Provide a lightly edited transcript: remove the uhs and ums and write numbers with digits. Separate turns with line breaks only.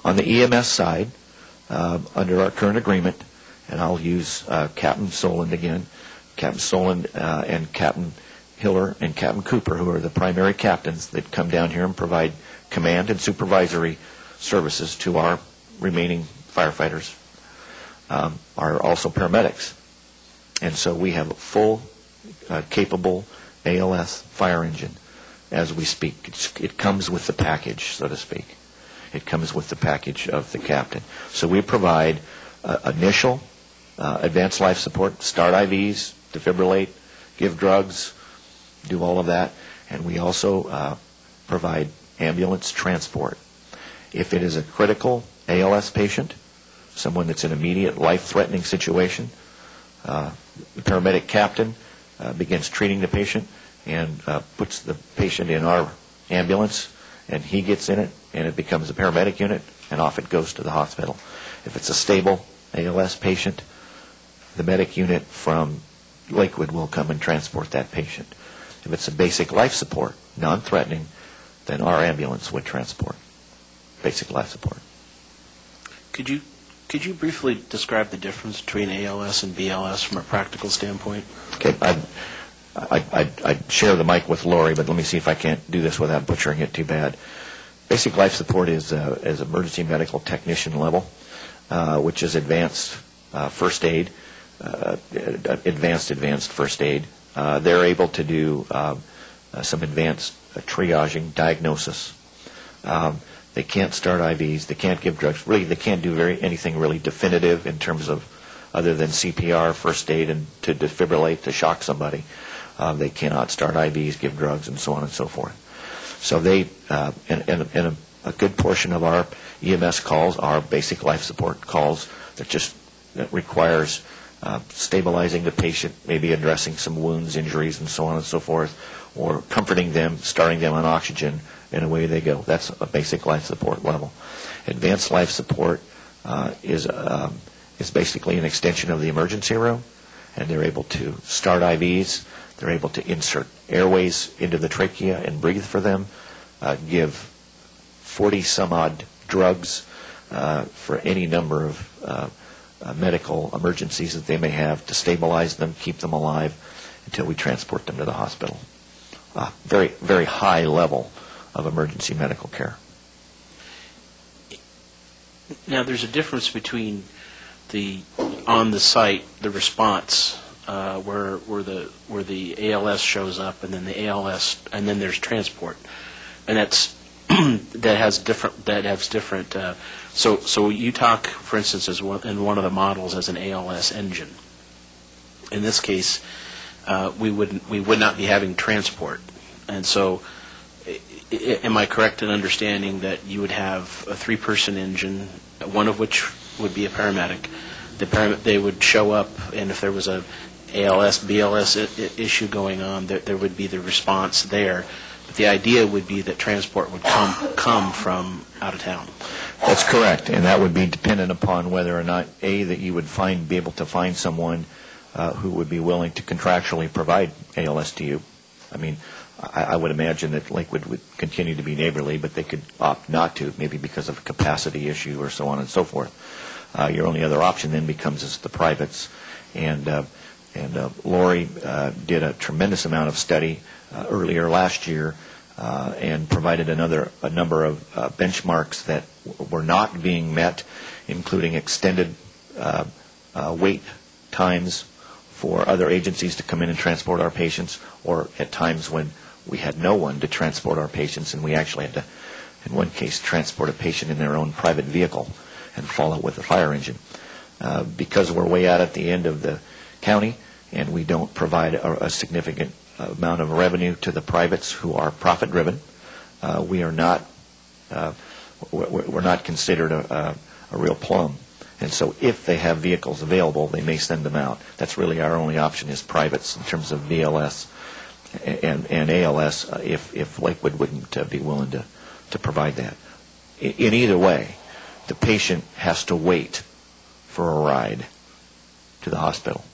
On the EMS side, under our current agreement, and I'll use Captain Soland again, Captain Soland and Captain Hiller and Captain Cooper, who are the primary captains that come down here and provide command and supervisory services to our remaining firefighters, are also paramedics. And so we have a full, capable ALS fire engine as we speak. It comes with the package, so to speak. It comes with the package of the captain. So we provide initial advanced life support, start IVs, defibrillate, give drugs, do all of that. And we also provide ambulance transport. If it is a critical ALS patient, someone that's in immediate life-threatening situation, the paramedic captain begins treating the patient and puts the patient in our ambulance, and he gets in it, and it becomes a paramedic unit, and off it goes to the hospital. If it's a stable ALS patient, the medic unit from Lakewood will come and transport that patient. If it's a basic life support, non-threatening, then our ambulance would transport basic life support.
Could you briefly describe the difference between ALS and BLS from a practical standpoint?
Okay, I'd share the mic with Lori, but let me see if I can't do this without butchering it too bad. Basic life support is emergency medical technician level, which is advanced first aid, advanced first aid. They're able to do some advanced triaging, diagnosis. They can't start IVs. They can't give drugs. Really, they can't do anything really definitive in terms of other than CPR, first aid, and to defibrillate, to shock somebody. They cannot start IVs, give drugs, and so on and so forth. So they, and a good portion of our EMS calls are basic life support calls that requires stabilizing the patient, maybe addressing some wounds, injuries, and so on and so forth, or comforting them, starting them on oxygen, and away they go. That's a basic life support level. Advanced life support is basically an extension of the emergency room, and they're able to start IVs. They're able to insert airways into the trachea and breathe for them, give 40-some-odd drugs for any number of medical emergencies that they may have to stabilize them, keep them alive until we transport them to the hospital. Very, very high level of emergency medical care.
Now, there's a difference between the on the site, the response, where the ALS shows up, and then the ALS, and then there's transport, and that has different. So you talk, for instance, in one of the models as an ALS engine. In this case, we would not be having transport, and so. Am I correct in understanding that you would have a 3-person engine, one of which would be a paramedic? They would show up, and if there was a ALS, BLS issue going on, there would be the response there. But the idea would be that transport would come from out of town.
That's correct, and that would be dependent upon whether or not, A, that you would be able to find someone who would be willing to contractually provide ALS to you. I mean, I would imagine that Lakewood would continue to be neighborly, but they could opt not to, maybe because of a capacity issue or so on and so forth. Your only other option then becomes is the privates. And Lori did a tremendous amount of study earlier last year and provided a number of benchmarks that were not being met, including extended wait times for other agencies to come in and transport our patients, or at times when we had no one to transport our patients, and we actually had to, in one case, transport a patient in their own private vehicle and follow with a fire engine. Because we're way out at the end of the county, and we don't provide a significant amount of revenue to the privates who are profit-driven, we're not considered a real plum. And so if they have vehicles available, they may send them out. That's really our only option is privates in terms of BLS and ALS if Lakewood wouldn't be willing to provide that. In either way, the patient has to wait for a ride to the hospital.